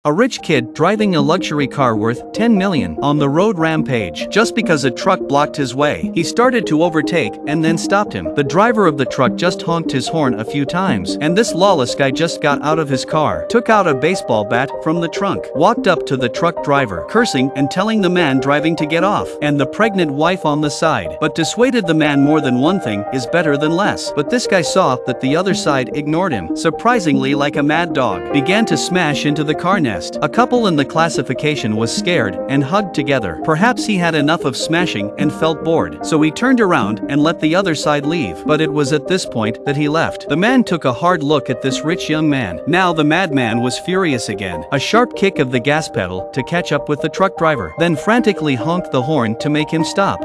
A rich kid driving a luxury car worth 10 million on the road rampage. Just because a truck blocked his way, he started to overtake and then stopped him. The driver of the truck just honked his horn a few times, and this lawless guy just got out of his car, took out a baseball bat from the trunk, walked up to the truck driver, cursing and telling the man driving to get off, and the pregnant wife on the side. But dissuaded the man more than one thing is better than less. But this guy saw that the other side ignored him, surprisingly like a mad dog, began to smash into the car nest. A couple in the classification was scared and hugged together. Perhaps he had enough of smashing and felt bored, so he turned around and let the other side leave. But it was at this point that he left. The man took a hard look at this rich young man. Now the madman was furious again. A sharp kick of the gas pedal to catch up with the truck driver, then frantically honked the horn to make him stop.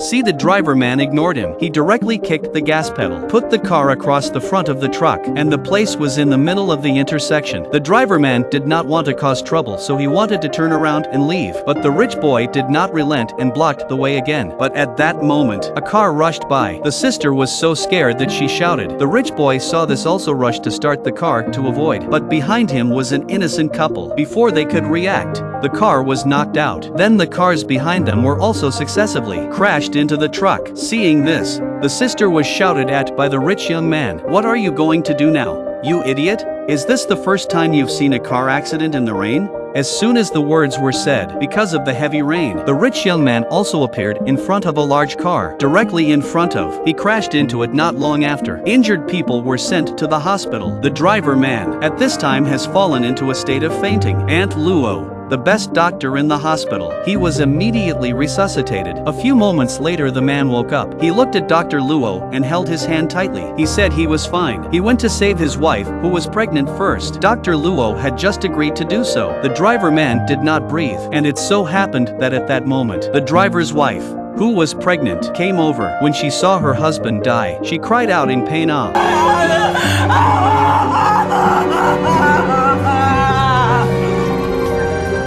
See, the driver man ignored him. He directly kicked the gas pedal, put the car across the front of the truck, and the place was in the middle of the intersection. The driver man did not want to cause trouble, so he wanted to turn around and leave. But the rich boy did not relent and blocked the way again. But at that moment, a car rushed by. The sister was so scared that she shouted. The rich boy saw this, also rushed to start the car to avoid. But behind him was an innocent couple. Before they could react, the car was knocked out. Then the cars behind them were also successively crashed into the truck. Seeing this, the sister was shouted at by the rich young man. "What are you going to do now, you idiot? Is this the first time you've seen a car accident in the rain?" As soon as the words were said, because of the heavy rain, the rich young man also appeared in front of a large car, directly in front of. He crashed into it not long after. Injured people were sent to the hospital. The driver man, at this time, has fallen into a state of fainting. Aunt Luo, the best doctor in the hospital. He was immediately resuscitated. A few moments later, the man woke up. He looked at Dr. Luo and held his hand tightly. He said he was fine. He went to save his wife, who was pregnant first. Dr. Luo had just agreed to do so. The driver man did not breathe, and it so happened that at that moment, the driver's wife, who was pregnant, came over. When she saw her husband die, she cried out in pain.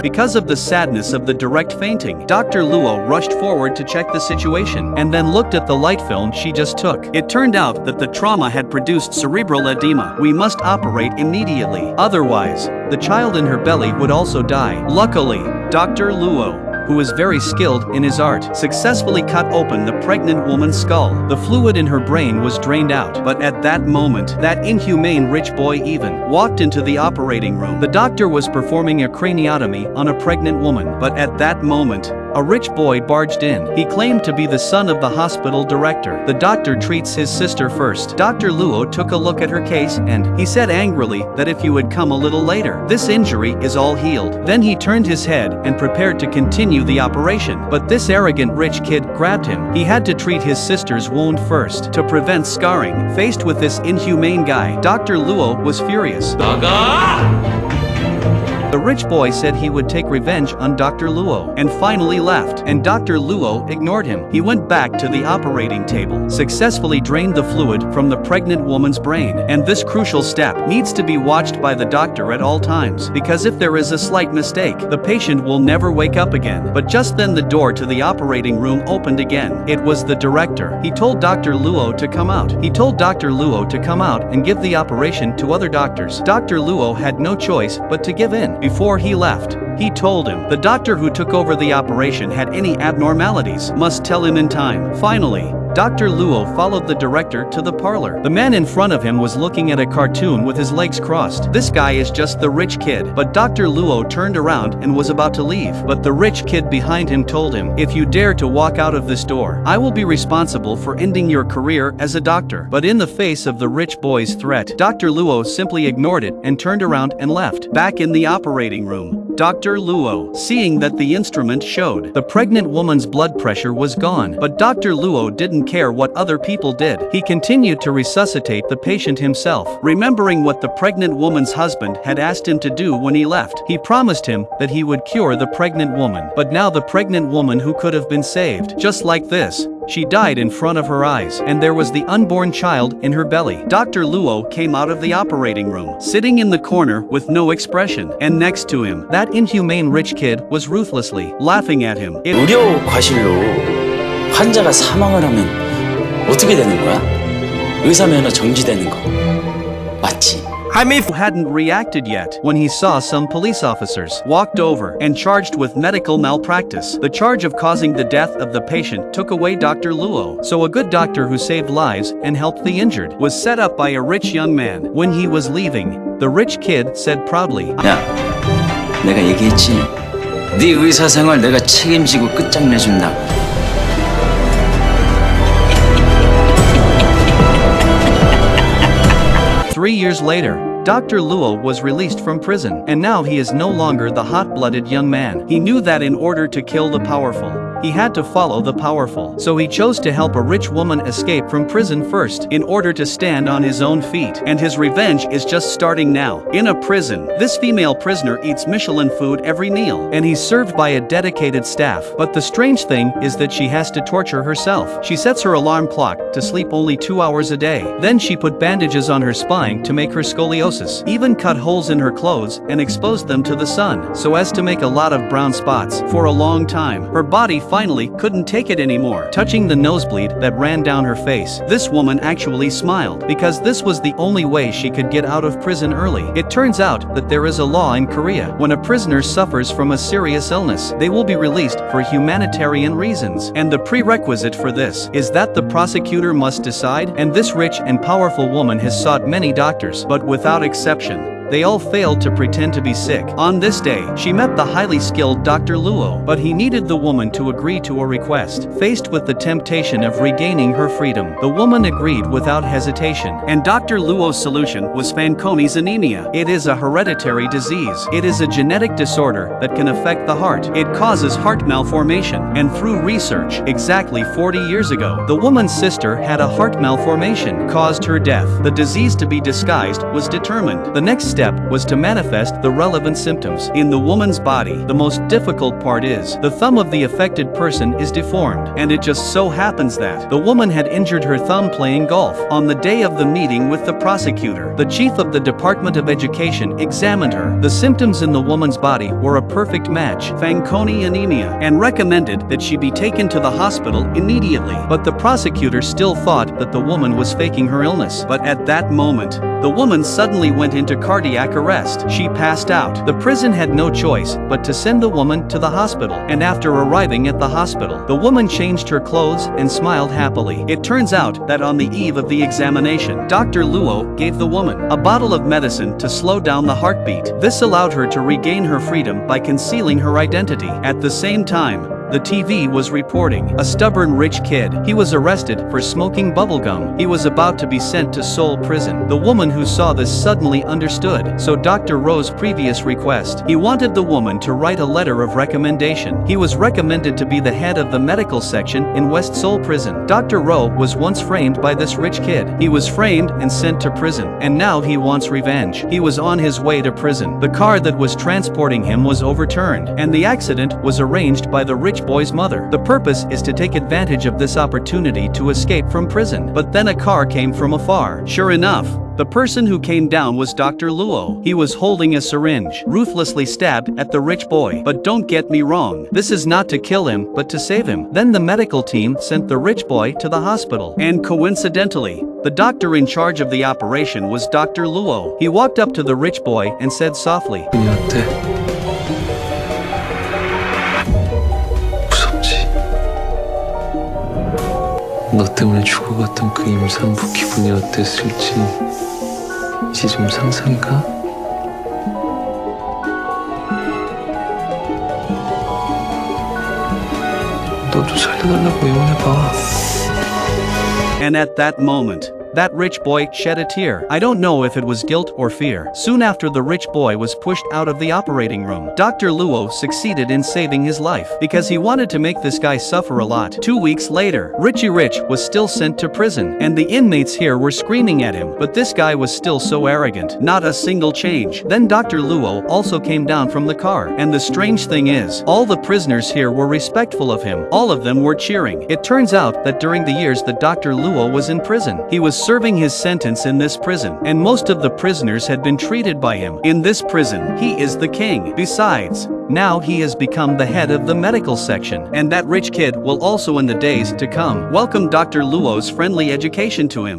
Because of the sadness of the direct fainting, Dr. Luo rushed forward to check the situation, and then looked at the light film she just took. It turned out that the trauma had produced cerebral edema. "We must operate immediately. Otherwise, the child in her belly would also die." Luckily, Dr. Luo, who was very skilled in his art, successfully cut open the pregnant woman's skull. The fluid in her brain was drained out. But at that moment, that inhumane rich boy even walked into the operating room. The doctor was performing a craniotomy on a pregnant woman. But at that moment, a rich boy barged in. He claimed to be the son of the hospital director. The doctor treats his sister first. Dr. Luo took a look at her case and he said angrily that if you had come a little later, this injury is all healed. Then he turned his head and prepared to continue the operation. But this arrogant rich kid grabbed him. He had to treat his sister's wound first to prevent scarring. Faced with this inhumane guy, Dr. Luo was furious. The rich boy said he would take revenge on Dr. Luo and finally left, and Dr. Luo ignored him. He went back to the operating table, successfully drained the fluid from the pregnant woman's brain, and this crucial step needs to be watched by the doctor at all times, because if there is a slight mistake, the patient will never wake up again. But just then the door to the operating room opened again. It was the director. He told Dr. Luo to come out. He told Dr. Luo to come out and give the operation to other doctors. Dr. Luo had no choice but to give in. Before he left, he told him the doctor who took over the operation had any abnormalities, must tell him in time. Finally, Dr. Luo followed the director to the parlor. The man in front of him was looking at a cartoon with his legs crossed. This guy is just the rich kid. But Dr. Luo turned around and was about to leave. But the rich kid behind him told him, "If you dare to walk out of this door, I will be responsible for ending your career as a doctor." But in the face of the rich boy's threat, Dr. Luo simply ignored it and turned around and left. Back in the operating room, Dr. Luo, seeing that the instrument showed the pregnant woman's blood pressure was gone. But Dr. Luo didn't care what other people did. He continued to resuscitate the patient himself. Remembering what the pregnant woman's husband had asked him to do when he left, he promised him that he would cure the pregnant woman. But now the pregnant woman who could have been saved, just like this, she died in front of her eyes, and there was the unborn child in her belly. Dr. Luo came out of the operating room, sitting in the corner with no expression, and next to him, that inhumane rich kid was ruthlessly laughing at him. 의료 과실로 환자가 사망을 하면 어떻게 되는 거야? 의사 면허 정지되는 거. 맞지? Who hadn't reacted yet when he saw some police officers walked over and charged with medical malpractice. The charge of causing the death of the patient took away Dr. Luo. So a good doctor who saved lives and helped the injured was set up by a rich young man. When he was leaving, the rich kid said proudly, 야, 내가 얘기했지. 네 의사 생활 내가 책임지고 끝장내준다고. 3 years later, Dr. Luo was released from prison, and now he is no longer the hot-blooded young man. He knew that in order to kill the powerful, he had to follow the powerful. So he chose to help a rich woman escape from prison first, in order to stand on his own feet. And his revenge is just starting now. In a prison, this female prisoner eats Michelin food every meal, and he's served by a dedicated staff. But the strange thing is that she has to torture herself. She sets her alarm clock to sleep only 2 hours a day. Then she put bandages on her spine to make her scoliosis, even cut holes in her clothes and exposed them to the sun, so as to make a lot of brown spots. For a long time, her body finally couldn't take it anymore, touching the nosebleed that ran down her face. This woman actually smiled, because this was the only way she could get out of prison early. It turns out that there is a law in Korea. When a prisoner suffers from a serious illness, they will be released for humanitarian reasons. And the prerequisite for this is that the prosecutor must decide, and this rich and powerful woman has sought many doctors, but without exception, they all failed to pretend to be sick. On this day, she met the highly skilled Dr. Luo, but he needed the woman to agree to a request. Faced with the temptation of regaining her freedom, the woman agreed without hesitation. And Dr. Luo's solution was Fanconi's anemia. It is a hereditary disease. It is a genetic disorder that can affect the heart. It causes heart malformation. And through research, exactly 40 years ago, the woman's sister had a heart malformation, caused her death. The disease to be disguised was determined. The next step was to manifest the relevant symptoms in the woman's body. The most difficult part is, the thumb of the affected person is deformed, and it just so happens that the woman had injured her thumb playing golf. On the day of the meeting with the prosecutor, the chief of the Department of Education examined her. The symptoms in the woman's body were a perfect match, Fanconi anemia, and recommended that she be taken to the hospital immediately. But the prosecutor still thought that the woman was faking her illness. But at that moment, the woman suddenly went into cardiac arrest. She passed out. The prison had no choice but to send the woman to the hospital. And after arriving at the hospital, the woman changed her clothes and smiled happily. It turns out that on the eve of the examination, Dr. Luo gave the woman a bottle of medicine to slow down the heartbeat. This allowed her to regain her freedom by concealing her identity. At the same time, the TV was reporting a stubborn rich kid. He was arrested for smoking bubblegum. He was about to be sent to Seoul prison. The woman who saw this suddenly understood. So Dr. Ro's previous request, he wanted the woman to write a letter of recommendation. He was recommended to be the head of the medical section in West Seoul prison. Dr. Ro was once framed by this rich kid. He was framed and sent to prison, and now he wants revenge. He was on his way to prison. The car that was transporting him was overturned, and the accident was arranged by the rich boy's mother. The purpose is to take advantage of this opportunity to escape from prison. But then a car came from afar. Sure enough, the person who came down was Dr. Luo. He was holding a syringe, ruthlessly stabbed at the rich boy. But don't get me wrong, this is not to kill him, but to save him. Then the medical team sent the rich boy to the hospital. And coincidentally, the doctor in charge of the operation was Dr. Luo. He walked up to the rich boy and said softly, 너 때문에 죽어갔던 그 임산부 기분이 어땠을지 이제 좀 상상이 가? 너도 살려달라고 애원해봐. And at that moment, that rich boy shed a tear. I don't know if it was guilt or fear. Soon after the rich boy was pushed out of the operating room, Dr. Luo succeeded in saving his life, because he wanted to make this guy suffer a lot. 2 weeks later, Richie Rich was still sent to prison, and the inmates here were screaming at him, but this guy was still so arrogant. Not a single change. Then Dr. Luo also came down from the car, and the strange thing is, all the prisoners here were respectful of him. All of them were cheering. It turns out that during the years that Dr. Luo was in prison, he was serving his sentence in this prison, and most of the prisoners had been treated by him. In this prison, he is the king. Besides, now he has become the head of the medical section, and that rich kid will also in the days to come welcome Dr. Luo's friendly education to him.